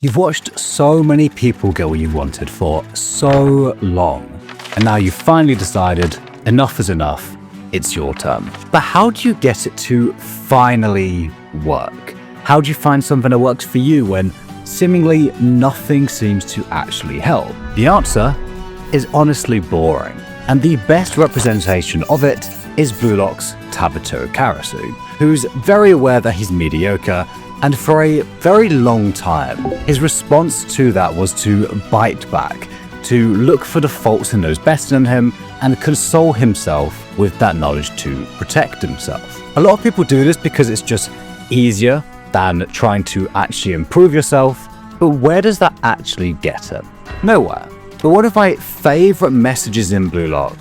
You've watched so many people get what you wanted for so long, and now you've finally decided enough is enough, it's your turn. But how do you get it to finally work? How do you find something that works for you when seemingly nothing seems to actually help? The answer is honestly boring, and the best representation of it is Blue Lock's Tabito Karasu, who's very aware that he's mediocre, and for a very long time, his response to that was to bite back, to look for the faults in those better than him, and console himself with that knowledge to protect himself. A lot of people do this because it's just easier than trying to actually improve yourself, but where does that actually get him? Nowhere. But one of my favorite messages in Blue Lock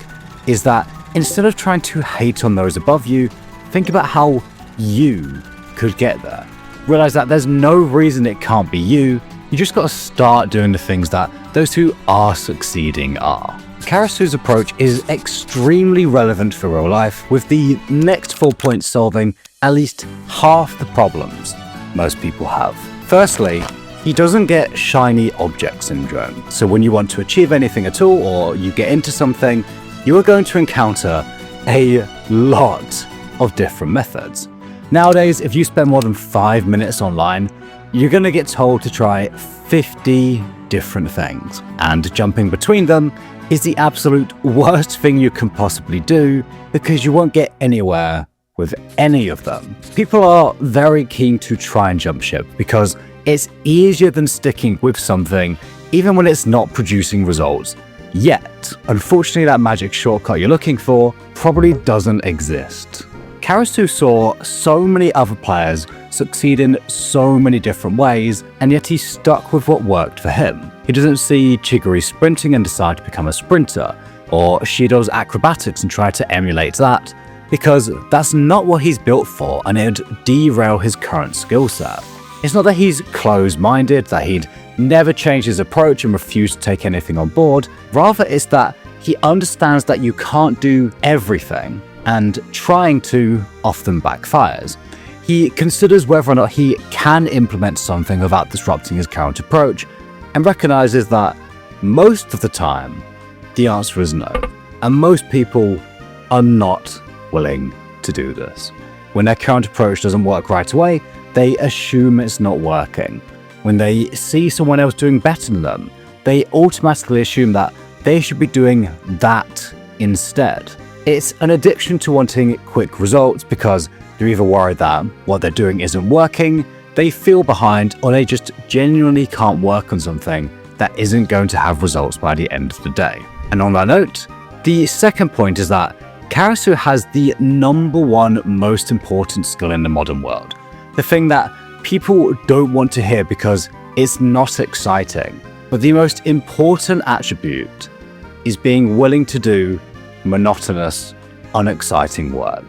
is that instead of trying to hate on those above you, think about how you could get there. Realize that there's no reason it can't be you. You just got to start doing the things that those who are succeeding are. Karasu's approach is extremely relevant for real life, with the next 4 points solving at least half the problems most people have. Firstly, he doesn't get shiny object syndrome. So when you want to achieve anything at all, or you get into something, you are going to encounter a lot of different methods. Nowadays, if you spend more than 5 minutes online, you're going to get told to try 50 different things. And jumping between them is the absolute worst thing you can possibly do, because you won't get anywhere with any of them. People are very keen to try and jump ship because it's easier than sticking with something even when it's not producing results yet. Unfortunately, that magic shortcut you're looking for probably doesn't exist. Karasu saw so many other players succeed in so many different ways, and yet he stuck with what worked for him. He doesn't see Chiguri sprinting and decide to become a sprinter, or Shido's acrobatics and try to emulate that, because that's not what he's built for, and it'd derail his current skill set. It's not that he's closed-minded, that he'd never change his approach and refuse to take anything on board. Rather, it's that he understands that you can't do everything, and trying to often backfires. He considers whether or not he can implement something without disrupting his current approach, and recognizes that most of the time, the answer is no. And most people are not willing to do this. When their current approach doesn't work right away, they assume it's not working. When they see someone else doing better than them, they automatically assume that they should be doing that instead. It's an addiction to wanting quick results because they're either worried that what they're doing isn't working, they feel behind, or they just genuinely can't work on something that isn't going to have results by the end of the day. And on that note, the second point is that Karasu has the #1 most important skill in the modern world. The thing that people don't want to hear because it's not exciting. But the most important attribute is being willing to do monotonous, unexciting work.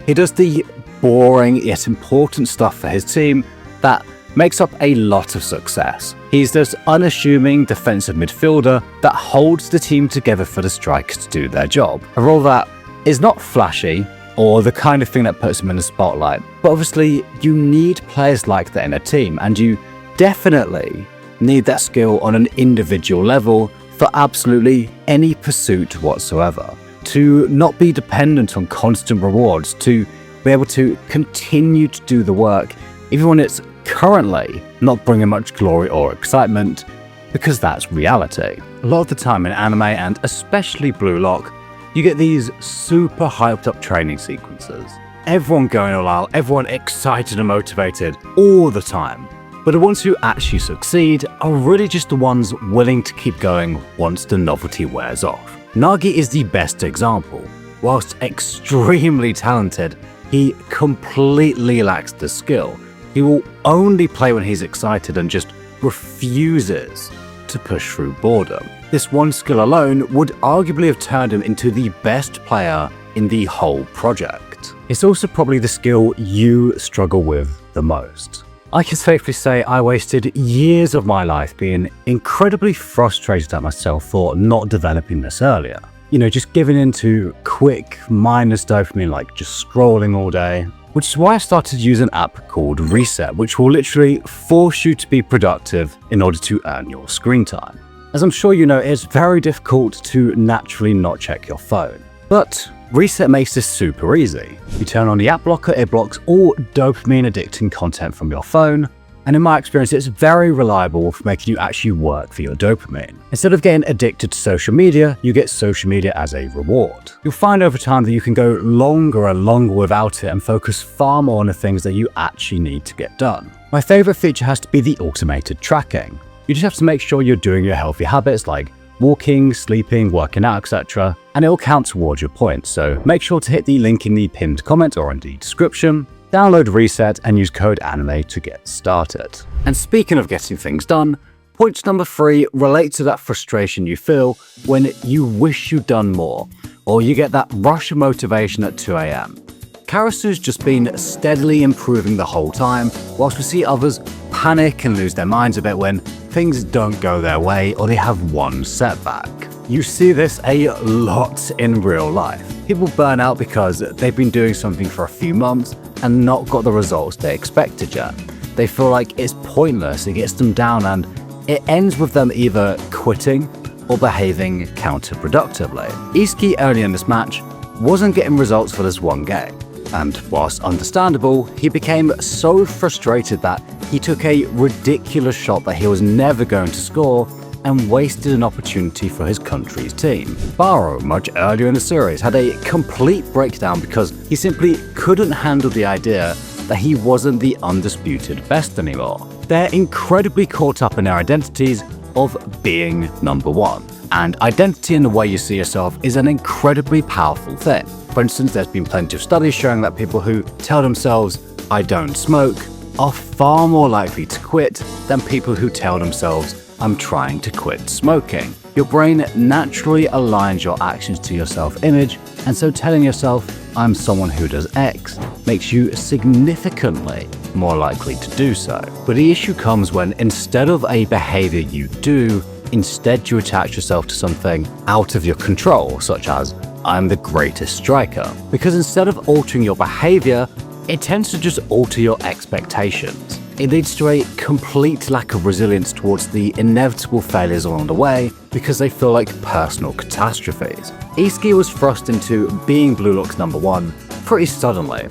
He does the boring yet important stuff for his team that makes up a lot of success. He's this unassuming defensive midfielder that holds the team together for the strikers to do their job. A role that is not flashy or the kind of thing that puts him in the spotlight, but obviously you need players like that in a team, and you definitely need that skill on an individual level for absolutely any pursuit whatsoever. To not be dependent on constant rewards, to be able to continue to do the work even when it's currently not bringing much glory or excitement, because that's reality. A lot of the time in anime, and especially Blue Lock, you get these super hyped up training sequences. Everyone going all out, everyone excited and motivated all the time. But the ones who actually succeed are really just the ones willing to keep going once the novelty wears off. Nagi is the best example. Whilst extremely talented, he completely lacks the skill. He will only play when he's excited and just refuses to push through boredom. This one skill alone would arguably have turned him into the best player in the whole project. It's also probably the skill you struggle with the most. I can safely say I wasted years of my life being incredibly frustrated at myself for not developing this earlier. You know, just giving into quick, mindless dopamine, like just scrolling all day, which is why I started to use an app called Reset, which will literally force you to be productive in order to earn your screen time. As I'm sure you know, it's very difficult to naturally not check your phone. But Reset makes this super easy. You turn on the app blocker, it blocks all dopamine addicting content from your phone, and in my experience, it's very reliable for making you actually work for your dopamine. Instead of getting addicted to social media, you get social media as a reward. You'll find over time that you can go longer and longer without it and focus far more on the things that you actually need to get done. My favorite feature has to be the automated tracking. You just have to make sure you're doing your healthy habits like walking, sleeping, working out, etc., and it will count towards your points. So make sure to hit the link in the pinned comment or in the description, download Reset and use code ANIME to get started. And speaking of getting things done, point number 3 relates to that frustration you feel when you wish you'd done more, or you get that rush of motivation at 2 AM. Karasu's just been steadily improving the whole time, whilst we see others panic and lose their minds a bit when things don't go their way or they have one setback. You see this a lot in real life. People burn out because they've been doing something for a few months and not got the results they expected yet. They feel like it's pointless, it gets them down, and it ends with them either quitting or behaving counterproductively. Iski early in this match wasn't getting results for this one game, and whilst understandable, he became so frustrated that he took a ridiculous shot that he was never going to score and wasted an opportunity for his country's team. Baro, much earlier in the series, had a complete breakdown because he simply couldn't handle the idea that he wasn't the undisputed best anymore. They're incredibly caught up in their identities of being number one. And identity in the way you see yourself is an incredibly powerful thing. For instance, there's been plenty of studies showing that people who tell themselves, "I don't smoke," are far more likely to quit than people who tell themselves, "I'm trying to quit smoking." Your brain naturally aligns your actions to your self-image, and so telling yourself, "I'm someone who does X," makes you significantly more likely to do so. But the issue comes when instead of a behavior you do, instead you attach yourself to something out of your control, such as, "I'm the greatest striker." Because instead of altering your behavior, it tends to just alter your expectations. It leads to a complete lack of resilience towards the inevitable failures along the way because they feel like personal catastrophes. Iski was thrust into being Blue Lock's number one pretty suddenly.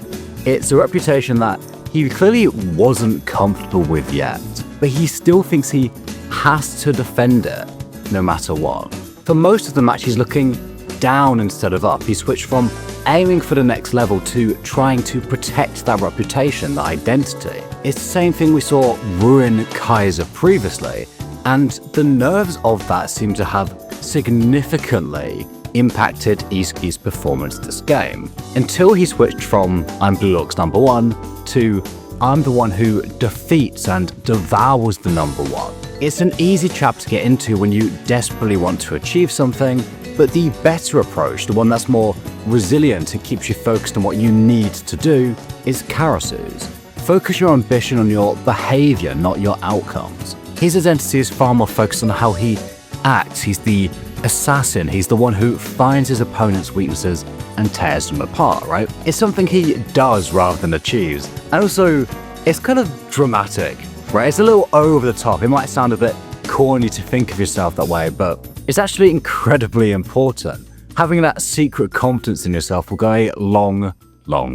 It's a reputation that he clearly wasn't comfortable with yet, but he still thinks he has to defend it no matter what. For most of the match, he's looking down instead of up. He switched from aiming for the next level to trying to protect that reputation, that identity. It's the same thing we saw ruin Kaiser previously, and the nerves of that seem to have significantly impacted Iski's performance this game, until he switched from "I'm Blue Lock's number one" to "I'm the one who defeats and devours the number one." It's an easy trap to get into when you desperately want to achieve something, but the better approach, the one that's more resilient and keeps you focused on what you need to do, is Karasu's. Focus your ambition on your behavior, not your outcomes. His identity is far more focused on how he acts. He's the assassin. He's the one who finds his opponent's weaknesses and tears them apart, right? It's something he does rather than achieves. And also, it's kind of dramatic, right? It's a little over the top. It might sound a bit corny to think of yourself that way, but it's actually incredibly important. Having that secret confidence in yourself will go a long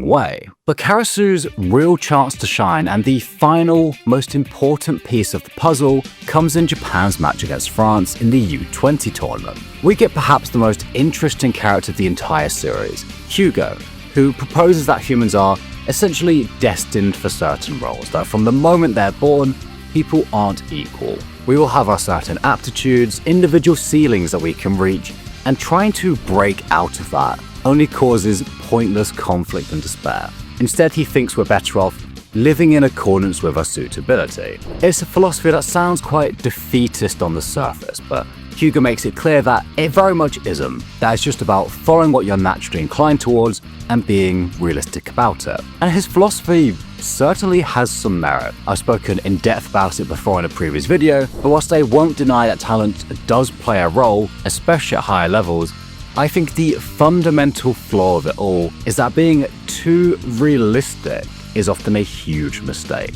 way. But Karasu's real chance to shine and the final, most important piece of the puzzle comes in Japan's match against France in the U20 tournament. We get perhaps the most interesting character of the entire series, Hugo, who proposes that humans are essentially destined for certain roles, that from the moment they're born, people aren't equal. We all have our certain aptitudes, individual ceilings that we can reach, and trying to break out of that only causes pointless conflict and despair. Instead, he thinks we're better off living in accordance with our suitability. It's a philosophy that sounds quite defeatist on the surface, but Hugo makes it clear that it very much isn't. That it's just about following what you're naturally inclined towards and being realistic about it. And his philosophy certainly has some merit. I've spoken in depth about it before in a previous video, but whilst I won't deny that talent does play a role, especially at higher levels, I think the fundamental flaw of it all is that being too realistic is often a huge mistake.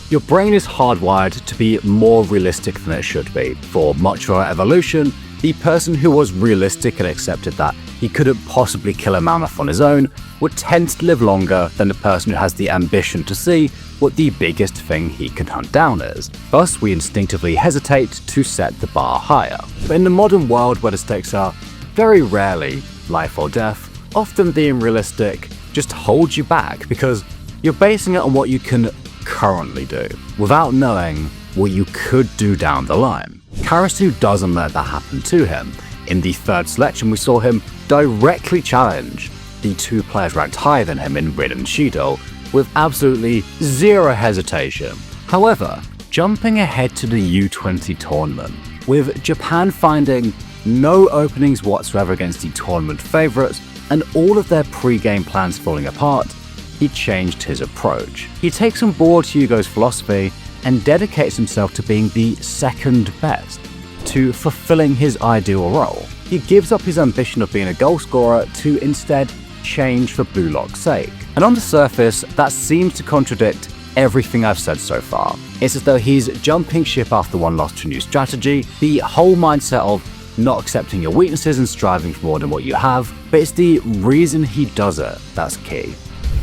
Your brain is hardwired to be more realistic than it should be. For much of our evolution, the person who was realistic and accepted that he couldn't possibly kill a mammoth on his own would tend to live longer than the person who has the ambition to see what the biggest thing he can hunt down is. Thus, we instinctively hesitate to set the bar higher. But in the modern world where the stakes are very rarely life or death, often being realistic just holds you back because you're basing it on what you can currently do, without knowing what you could do down the line. Karasu doesn't let that happen to him. In the third selection, we saw him directly challenge the two players ranked higher than him in Rin and Shido with absolutely zero hesitation. However, jumping ahead to the U20 tournament, with Japan finding no openings whatsoever against the tournament favourites and all of their pre-game plans falling apart, he changed his approach. He takes on board Hugo's philosophy and dedicates himself to being the second best, to fulfilling his ideal role. He gives up his ambition of being a goal scorer to instead change for Blue Lock's sake. And on the surface, that seems to contradict everything I've said so far. It's as though he's jumping ship after one loss to a new strategy, the whole mindset of not accepting your weaknesses and striving for more than what you have, but it's the reason he does it that's key.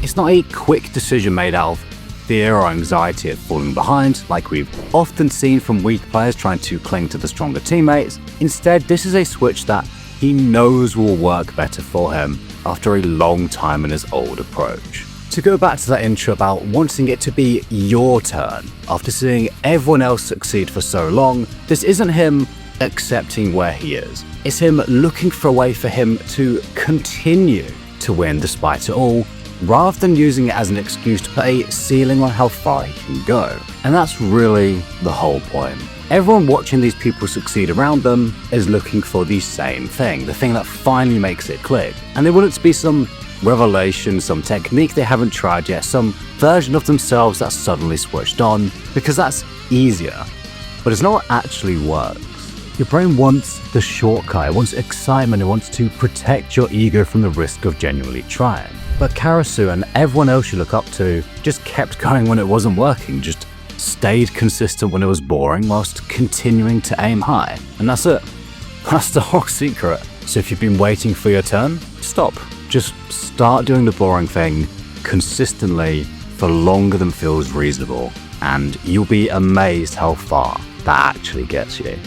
It's not a quick decision made out of fear or anxiety at falling behind, like we've often seen from weak players trying to cling to the stronger teammates. Instead, this is a switch that he knows will work better for him after a long time in his old approach. To go back to that intro about wanting it to be your turn, after seeing everyone else succeed for so long, this isn't him accepting where he is. It's him looking for a way for him to continue to win despite it all, rather than using it as an excuse to put a ceiling on how far he can go. And that's really the whole point. Everyone watching these people succeed around them is looking for the same thing, the thing that finally makes it click. And they want it to be some revelation, some technique they haven't tried yet, some version of themselves that's suddenly switched on, because that's easier. But it's not what actually works. Your brain wants the shortcut, it wants excitement, it wants to protect your ego from the risk of genuinely trying. But Karasu and everyone else you look up to just kept going when it wasn't working, just stayed consistent when it was boring whilst continuing to aim high. And that's it. That's the whole secret. So if you've been waiting for your turn, stop. Just start doing the boring thing consistently for longer than feels reasonable, and you'll be amazed how far that actually gets you.